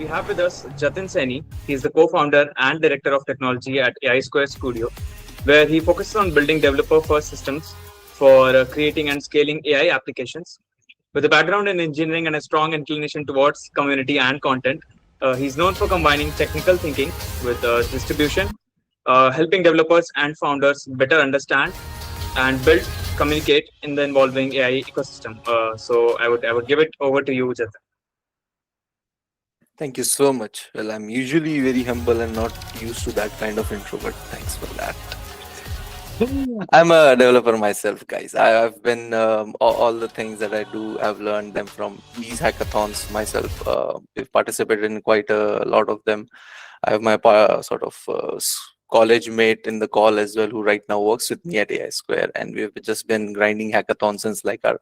we have with us Jatin Saini. He is the co-founder and director of technology at AI Square Studio, where he focuses on building developer-first systems for creating and scaling AI applications. With a background in engineering and a strong inclination towards community and content, he's known for combining technical thinking with distribution, helping developers and founders better understand and build, communicate in the involving AI ecosystem. So I would give it over to you, Jatin. Thank you so much. Well, I'm usually very humble and not used to that kind of intro, but thanks for that. I'm a developer myself, guys. I've been all the things that I do. I've learned them from these hackathons myself. We've participated in quite a lot of them. I have my college mate in the call as well, who right now works with me at AI Square, and we've just been grinding hackathons since like our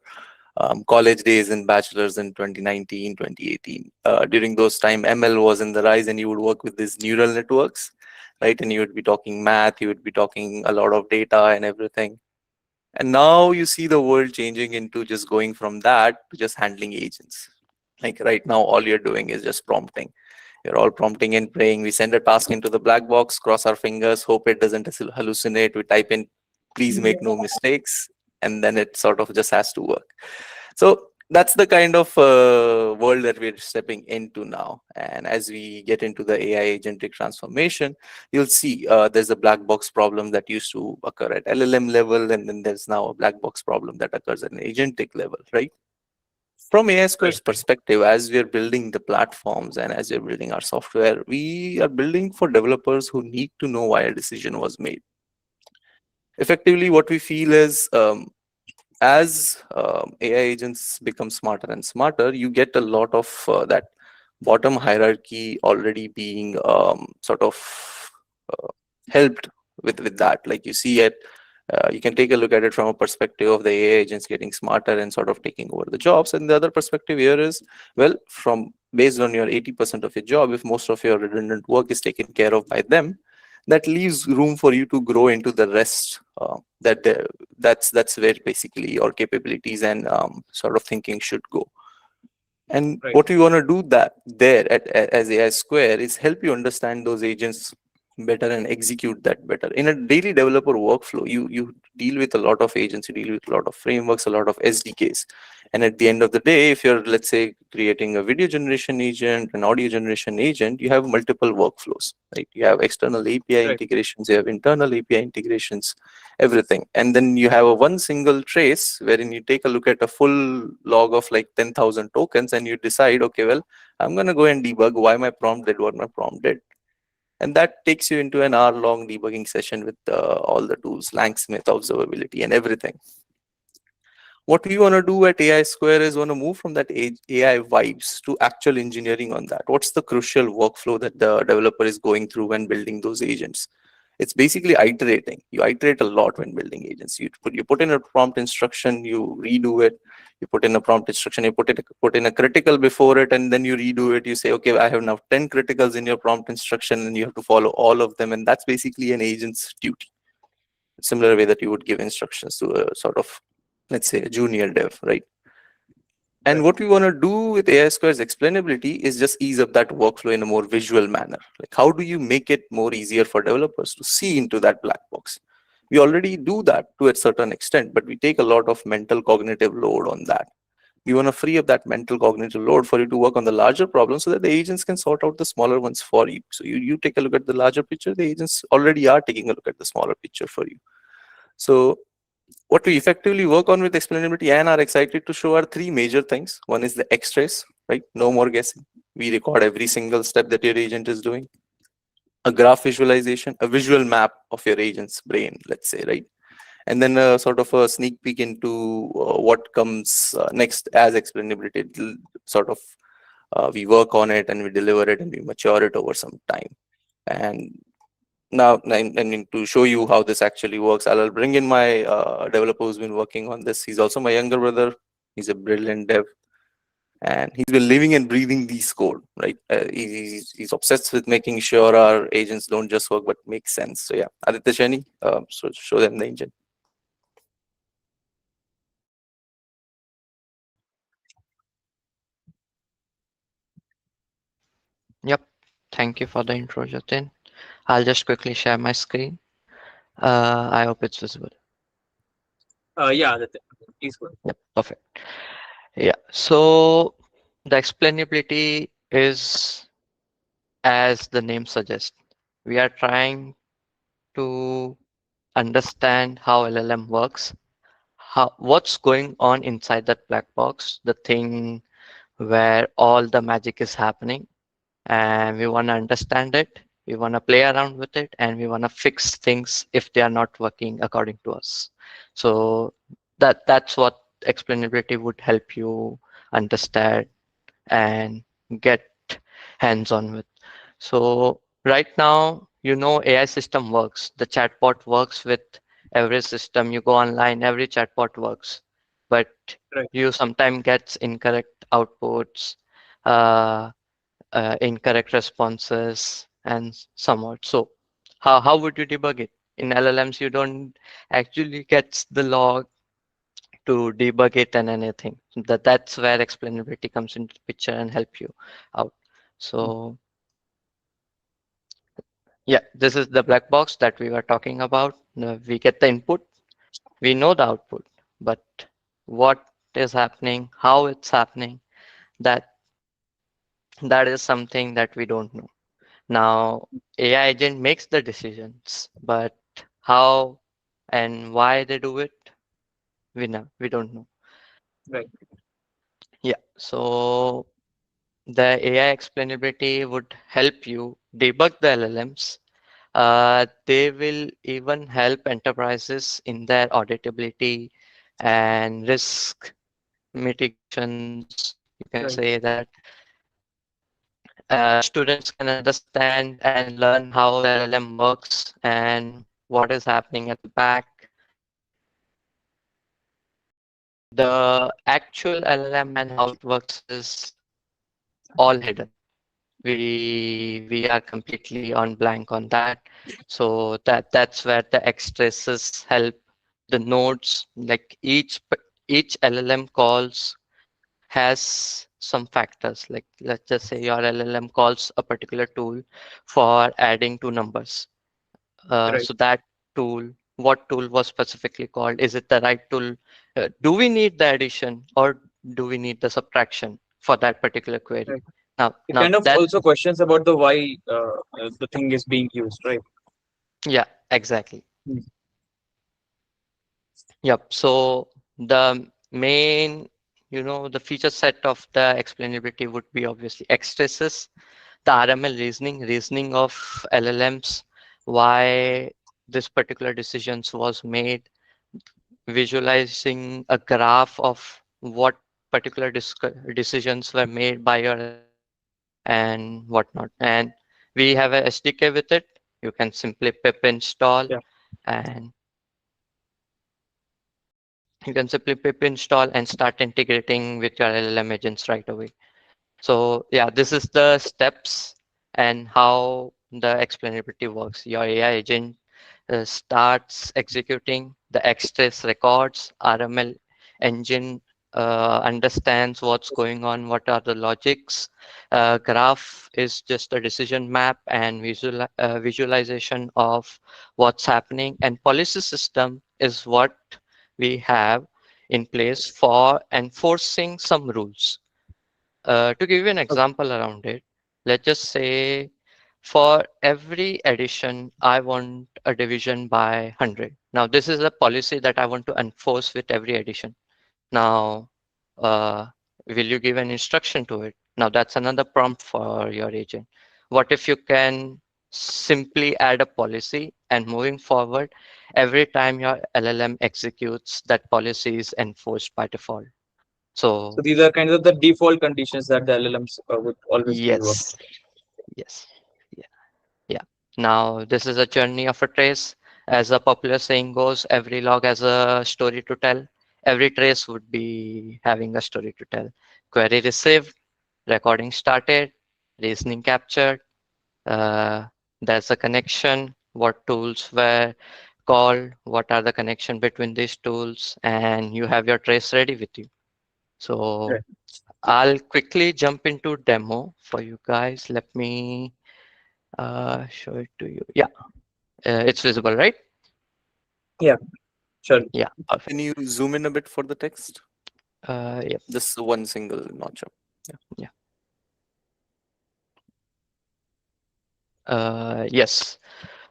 college days and bachelors in 2019, 2018. During those time, ML was in the rise, and you would work with these neural networks, right? And you would be talking math, you would be talking a lot of data and everything. And now you see the world changing into just going from that to just handling agents. Like right now, all you're doing is just prompting. You're all prompting and praying. We send a task into the black box, cross our fingers, hope it doesn't hallucinate. We type in, please make no mistakes, and then it sort of just has to work. So that's the kind of world that we're stepping into now. And as we get into the AI agentic transformation, you'll see there's a black box problem that used to occur at LLM level, and then there's now a black box problem that occurs at an agentic level, right? From AI Right. Square's perspective, as we're building the platforms and as we're building our software, we are building for developers who need to know why a decision was made. Effectively, what we feel is as AI agents become smarter and smarter, you get a lot of that bottom hierarchy already being uh, helped with that. Like you see it, you can take a look at it from a perspective of the AI agents getting smarter and sort of taking over the jobs. And the other perspective here is, well, from based on your 80% of your job, if most of your redundant work is taken care of by them, that leaves room for you to grow into the rest. That's where basically your capabilities and sort of thinking should go. And Right. what we want to do that there as AI Square is help you understand those agents better and execute that better. In a daily developer workflow, you deal with a lot of agents, you deal with a lot of frameworks, a lot of SDKs. And at the end of the day, if you're, let's say, creating a video generation agent, an audio generation agent, you have multiple workflows, right? You have external API Right. integrations, you have internal API integrations, everything. And then you have a one single trace wherein you take a look at a full log of like 10,000 tokens and you decide, okay, well, I'm going to go and debug why my prompt did what my prompt did. And that takes you into an hour-long debugging session with all the tools, Langsmith, observability, and everything. What we want to do at AI Square is want to move from that AI vibes to actual engineering on that. What's the crucial workflow that the developer is going through when building those agents? It's basically iterating. You iterate a lot when building agents. You put in a prompt instruction, you redo it. You put in a prompt instruction, you put in a critical before it, and then you redo it. You say, okay, I have now 10 criticals in your prompt instruction, and you have to follow all of them. And that's basically an agent's duty. Similar way that you would give instructions to a sort of, let's say, a junior dev, right? And Right. what we want to do with AI Square's explainability is just ease up that workflow in a more visual manner. Like, how do you make it more easier for developers to see into that black box? We already do that to a certain extent, but we take a lot of mental cognitive load on that. We want to free up that mental cognitive load for you to work on the larger problems so that the agents can sort out the smaller ones for you. So you take a look at the larger picture, the agents already are taking a look at the smaller picture for you. So what we effectively work on with explainability and are excited to show are three major things. One is the X-trace, right? No more guessing. We record every single step that your agent is doing. A graph visualization, a visual map of your agent's brain, let's say, right? And then a sort of a sneak peek into what comes next as explainability. It'll sort of we work on it and we deliver it and we mature it over some time. And now, and to show you how this actually works, I'll bring in my developer who's been working on this. He's also my younger brother. He's a brilliant dev, and he's been living and breathing these code, right? He's obsessed with making sure our agents don't just work but make sense. So yeah, Aditya Shani, so show them the engine. Thank you for the intro, Jatin. I'll just quickly share my screen. I hope it's visible. Yeah, please go. Yep, perfect. Yeah. So the explainability is as the name suggests. We are trying to understand how LLM works, how what's going on inside that black box, the thing where all the magic is happening, and we want to understand it, we want to play around with it, and we want to fix things if they are not working according to us. So that's what explainability would help you understand and get hands on with. So right now, AI system works. The chatbot works with every system. You go online, every chatbot works, but Right. you sometimes gets incorrect outputs, uh, incorrect responses, and somewhat. So how would you debug it? In LLMs, you don't actually get the log to debug it and anything. That's where explainability comes into the picture and help you out. So yeah, this is the black box that we were talking about. We get the input, we know the output, but what is happening, how it's happening, that that is something that we don't know. Now, AI agent makes the decisions, but how and why they do it, we don't know. Right. Yeah, so the AI explainability would help you debug the LLMs. They will even help enterprises in their auditability and risk mitigations. You can Right. say that students can understand and learn how the LLM works and what is happening at the back. The actual LLM and how it works is all hidden. We are completely on blank on that. So that's where the extresses help. The nodes, like each LLM calls has some factors. Like let's just say your LLM calls a particular tool for adding two numbers. Right. So that tool, what tool was specifically called? Is it the right tool? Do we need the addition or do we need the subtraction for that particular query? Right. It Now kind of that also questions about the why the thing is being used, right? yeah, exactly. Mm. Yep. So the main, the feature set of the explainability would be obviously extresses, the RML reasoning of LLMs, why this particular decisions was made, visualizing a graph of what particular decisions were made by your LLM and whatnot. And we have a SDK with it. You can simply pip install Yeah. and you can simply pip install and start integrating with your LLM agents right away. So yeah, this is the steps and how the explainability works. Your AI agent starts executing the extras records, RML engine understands what's going on, what are the logics. Graph is just a decision map and visualization of what's happening. And policy system is what we have in place for enforcing some rules. To give you an Okay. example around it, let's just say for every addition, I want a division by 100. Now, this is a policy that I want to enforce with every addition. Now, uh, will you give an instruction to it? Now, that's another prompt for your agent. What if you can simply add a policy and moving forward, every time your LLM executes, that policy is enforced by default. So So, these are kind of the default conditions that the LLMs would always be working. yes, yes. Yeah. Now, this is a journey of a trace. As a popular saying goes, every log has a story to tell. Every trace would be having a story to tell. Query received, recording started, reasoning captured. Uh, there's a connection. What tools were called? What are the connection between these tools? And you have your trace ready with you. So Right. I'll quickly jump into demo for you guys. Let me. Show it to you. Yeah, it's visible, right? Yeah, sure. Yeah, Can perfect. you zoom in a bit for the text? Yeah, Just one single notch up. Yeah. yeah. Yes.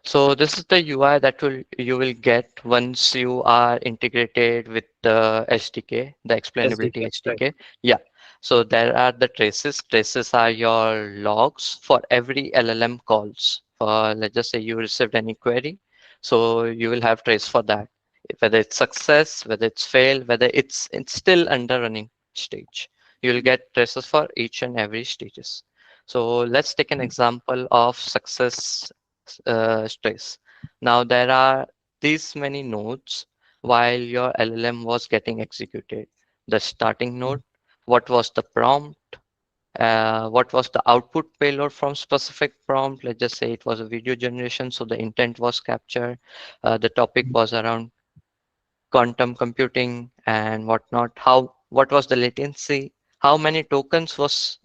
So this is the UI that you will get once you are integrated with the SDK, the explainability SDK, right? SDK. Yeah. So there are the traces. Traces are your logs for every LLM calls. For let's just say you received any query, so you will have trace for that. Whether it's success, whether it's fail, whether it's still under running stage. You will get traces for each and every stages. So let's take an example of success stress. Now there are these many nodes while your LLM was getting executed. The starting node, what was the prompt, what was the output payload from specific prompt. Let's just say it was a video generation, so the intent was captured. The topic was around quantum computing and whatnot. What was the latency? How many tokens was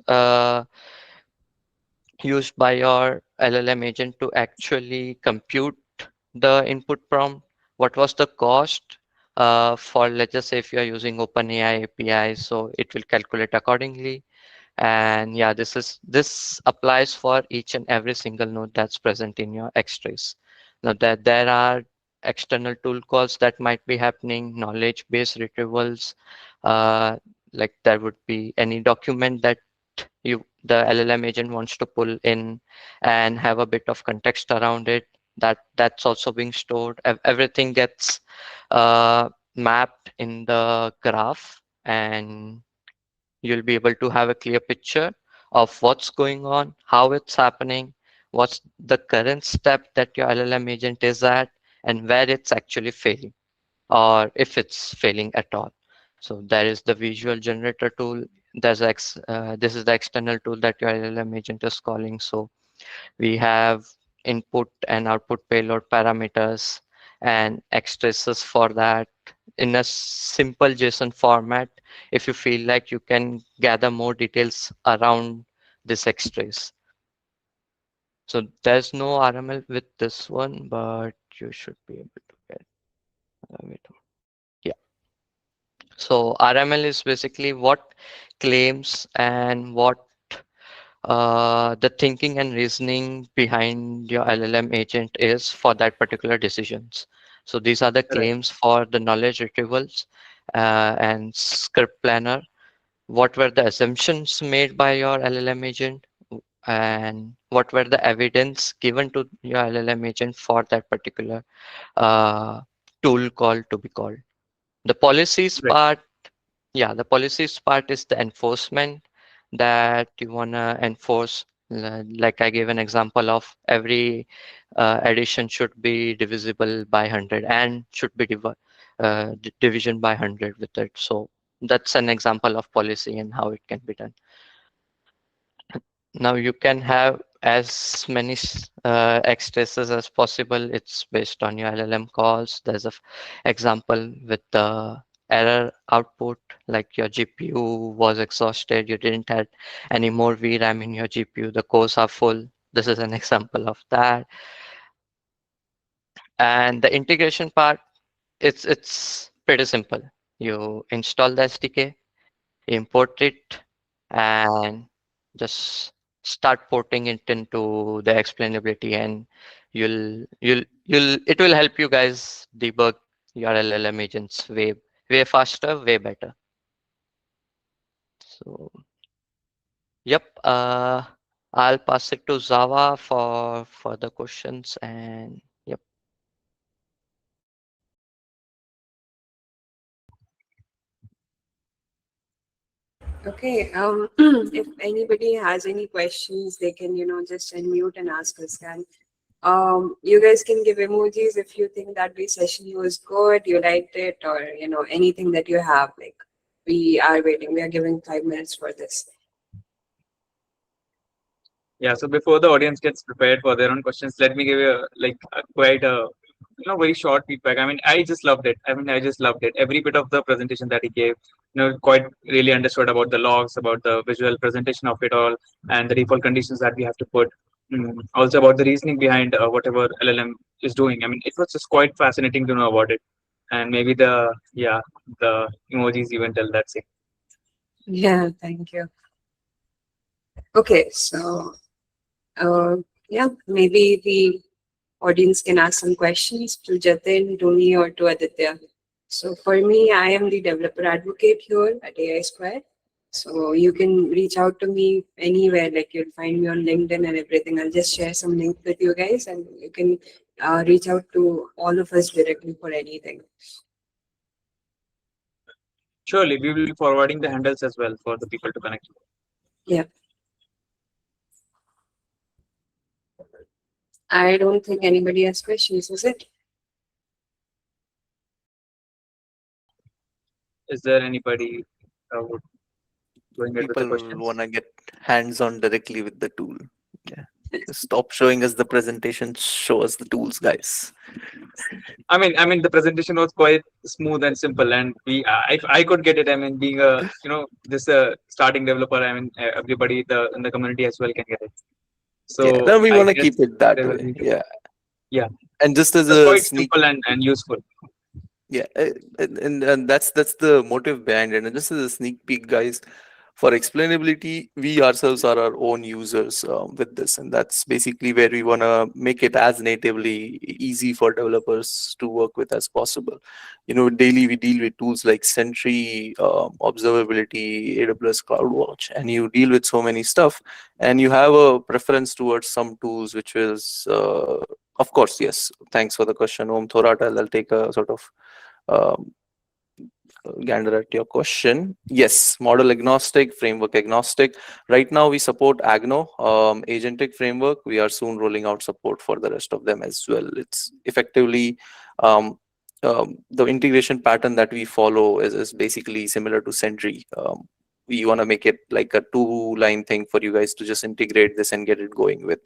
used by your LLM agent to actually compute the input prompt? What was the cost for, let's just say, if you are using OpenAI API, so it will calculate accordingly. And yeah, this applies for each and every single node that's present in your X-Trace. Now that there are external tool calls that might be happening, knowledge-based retrievals, uh, like there would be any document that the LLM agent wants to pull in and have a bit of context around it. That's also being stored. Everything gets mapped in the graph, and you'll be able to have a clear picture of what's going on, how it's happening, what's the current step that your LLM agent is at, and where it's actually failing, or if it's failing at all. So there is the visual generator tool. This is the external tool that your LLM agent is calling. So we have input and output payload parameters and extraces for that in a simple JSON format. If you feel like you can gather more details around this extrace. So there's no RML with this one, but you should be able to get. Wait. Yeah. So RML is basically what claims and what the thinking and reasoning behind your LLM agent is for that particular decisions. So these are the Right. claims for the knowledge retrievals and script planner. What were the assumptions made by your LLM agent, and what were the evidence given to your LLM agent for that particular uh, tool call to be called. The policies Right. part, yeah, the policies part is the enforcement that you want to enforce. Like I gave an example of every addition should be divisible by 100 and should be division by 100 with it. So that's an example of policy and how it can be done. Now you can have as many extraces as possible. It's based on your LLM calls. There's a example with the error output, like your GPU was exhausted. You didn't have any more VRAM in your GPU. The cores are full. This is an example of that. And the integration part, it's pretty simple. You install the SDK, import it, and just start porting it into the explainability, and it will help you guys debug your LLM agents way faster, way better. So yep, I'll pass it to Zava for further questions, and yep. Okay. If anybody has any questions, they can, just unmute and ask us. And you guys can give emojis if you think that the session was good, you liked it, or anything that you have. Like, we are waiting. We are giving 5 minutes for this. Yeah. So before the audience gets prepared for their own questions, let me give you quite a very short feedback. I mean, I just loved it. I mean, I just loved it. Every bit of the presentation that he gave, quite really understood about the logs, about the visual presentation of it all, and the default conditions that we have to put. Also about the reasoning behind whatever LLM is doing. I mean, it was just quite fascinating to know about it, and maybe the emojis even tell that same. Yeah, thank you. Okay, so yeah, maybe the audience can ask some questions to Jatin, to me, or to Aditya. So for me, I am the developer advocate here at AI Square. So you can reach out to me anywhere, like you'll find me on LinkedIn and everything. I'll just share some links with you guys, and you can reach out to all of us directly for anything. Surely, we will be forwarding the handles as well for the people to connect. Yeah. I don't think anybody has questions, is it? Is there anybody would going ahead with the People questions? want to get hands-on directly with the tool. Yeah. Just stop showing us the presentation, show us the tools, guys. I mean, the presentation was quite smooth and simple, and if I could get it, I mean, being a this starting developer, I mean, everybody in the community as well can get it. Yeah, So no, we I want to guess keep it that there was way. need to, Yeah. yeah, And just as it's a quite sneak, simple and useful. yeah, and that's the motive behind it. And just as a sneak peek, guys, for explainability, we ourselves are our own users with this, and that's basically where we want to make it as natively easy for developers to work with as possible. Daily we deal with tools like Sentry, observability, AWS CloudWatch, and you deal with so many stuff, and you have a preference towards some tools, which is of course, yes. Thanks for the question, Om Thorat. I'll take a sort of um, gander at your question. Yes, model agnostic, framework agnostic. Right now, we support Agno, agentic framework. We are soon rolling out support for the rest of them as well. It's effectively the integration pattern that we follow is basically similar to Sentry. We want to make it like a two-line thing for you guys to just integrate this and get it going with.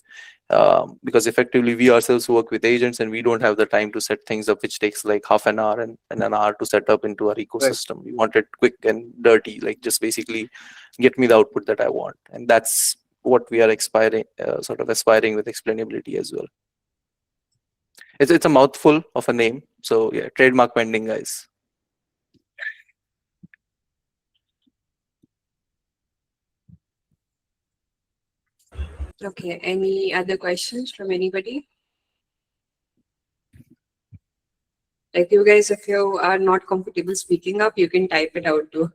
Because effectively we ourselves work with agents and we don't have the time to set things up, which takes like half an hour and an hour to set up into our Right. ecosystem. We want it quick and dirty, like just basically get me the output that I want. And that's what we are aspiring with explainability as well. It's a mouthful of a name. So yeah, trademark pending, guys. Okay, any other questions from anybody? Like you guys, if you are not comfortable speaking up, you can type it out too.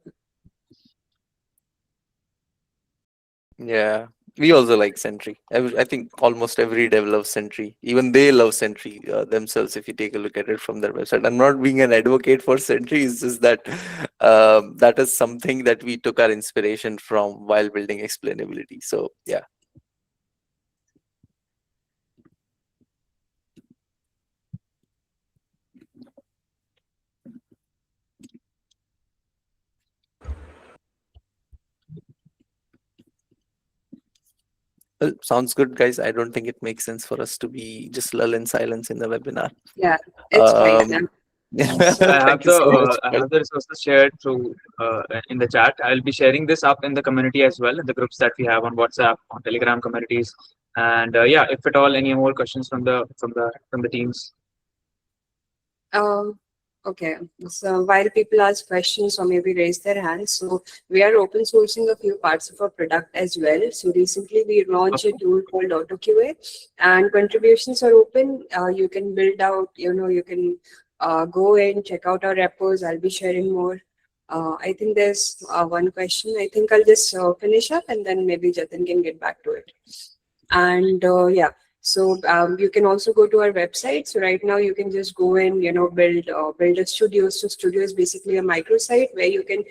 Yeah, we also like Sentry. I think almost every dev loves Sentry. Even they love Sentry themselves. If you take a look at it from their website, I'm not being an advocate for Sentry. It's just that that is something that we took our inspiration from while building explainability. So yeah. Well, sounds good, guys. I don't think it makes sense for us to be just lull in silence in the webinar. Yeah, it's fine. Thank you so much. I have the resources shared through in the chat. I'll be sharing this up in the community as well, in the groups that we have on WhatsApp, on Telegram communities, and yeah, if at all any more questions from the teams. Okay, so while people ask questions or maybe raise their hands, so we are open sourcing a few parts of our product as well. So recently we launched a tool called AutoQA, and contributions are open. You can build out, you can go in, check out our repos. I'll be sharing more. I think there's one question. I think I'll just finish up and then maybe Jatin can get back to it. And yeah, so you can also go to our website. So right now you can just go in, build a studio. So studio is basically a microsite where you can,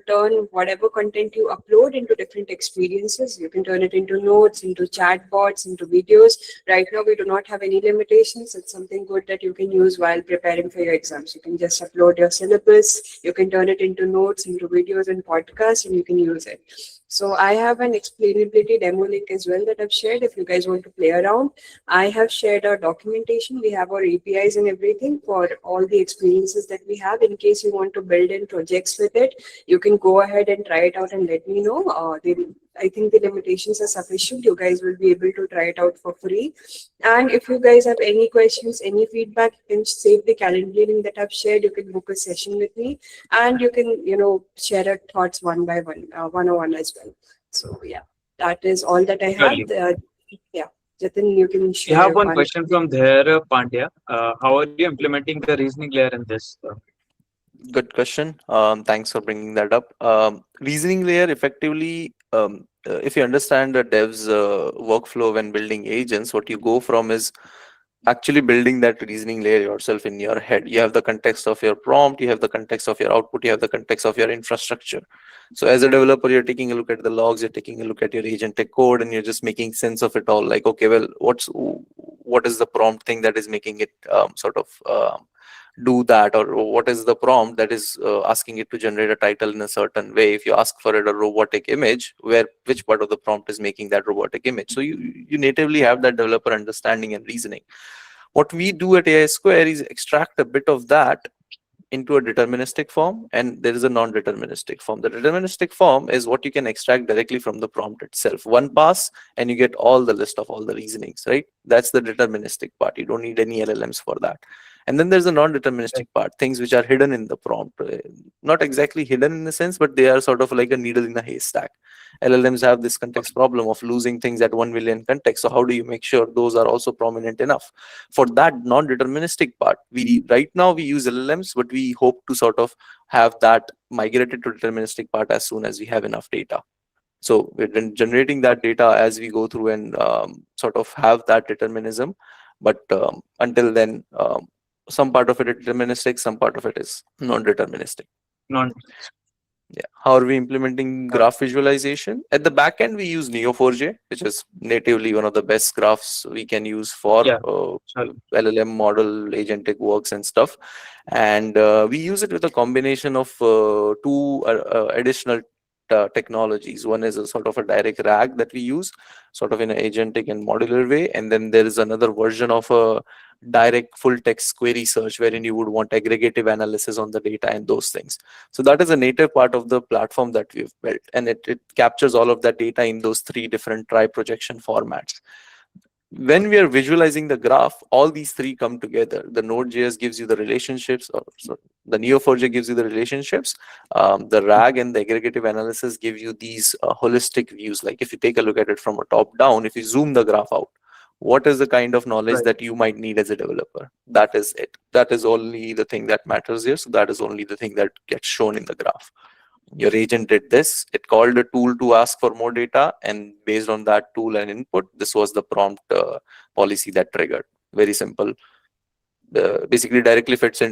turn whatever content you upload into different experiences. You can turn it into notes, into chatbots, into videos. Right now we do not have any limitations. It's something good that you can use while preparing for your exams. You can just upload your syllabus. You can turn it into notes, into videos and podcasts, and you can use it. So I have an explainability demo link as well that I've shared if you guys want to play around. I have shared our documentation. We have our APIs and everything for all the experiences that we have. In case you want to build in projects with it, you can go ahead and try it out and let me know. I think the limitations are sufficient. You guys will be able to try it out for free. And if you guys have any questions, any feedback, you can save the calendar link that I've shared. You can book a session with me, and you can, share your thoughts one by one, one-on-one as well. So yeah, that is all that I have. Surely. Yeah, Jatin, you can We share have your one one. question from there, Pandya. How are you implementing the reasoning layer in this? Good question. Thanks for bringing that up. Reasoning layer effectively, if you understand the dev's workflow when building agents, what you go from is actually building that reasoning layer yourself in your head. You have the context of your prompt, you have the context of your output, you have the context of your infrastructure. So as a developer, you're taking a look at the logs, you're taking a look at your agentic code, and you're just making sense of it all. Like, okay, well, what is the prompt thing that is making it do that, or what is the prompt that is asking it to generate a title in a certain way? If you ask for it a robotic image, which part of the prompt is making that robotic image? So you natively have that developer understanding and reasoning. What we do at AI Square is extract a bit of that into a deterministic form, and there is a non-deterministic form. The deterministic form is what you can extract directly from the prompt itself. One pass and you get all the list of all the reasonings, right? That's the deterministic part. You don't need any LLMs for that. And then there's a non-deterministic part, things which are hidden in the prompt. Not exactly hidden in a sense, but they are sort of like a needle in a haystack. LLMs have this context problem of losing things at 1 million contexts. So how do you make sure those are also prominent enough? For that non-deterministic part, right now we use LLMs, but we hope to sort of have that migrated to deterministic part as soon as we have enough data. So we're generating that data as we go through and sort of have that determinism. But until then, some part of it is deterministic, some part of it is non-deterministic. Non. Yeah. How are we implementing graph visualization? At the back end, we use Neo4j, which is natively one of the best graphs we can use for Yeah. Surely. LLM model, agentic works and stuff. And we use it with a combination of two additional technologies. One is a sort of a direct RAG that we use, sort of in an agentic and modular way. And then there is another version of a direct full text query search, wherein you would want aggregative analysis on the data and those things. So that is a native part of the platform that we've built, and it captures all of that data in those three different tri-projection formats. When we are visualizing the graph, all these three come together. The Node.js gives you the relationships, or so the Neo4j gives you the relationships. The RAG and the aggregative analysis give you these holistic views. Like if you take a look at it from a top down, if you zoom the graph out, what is the kind of knowledge Right. that you might need as a developer? That is it. That is only the thing that matters here. So that is only the thing that gets shown in the graph. Your agent did this, it called a tool to ask for more data, and based on that tool and input, this was the prompt policy that triggered. Very simple. Basically directly fits into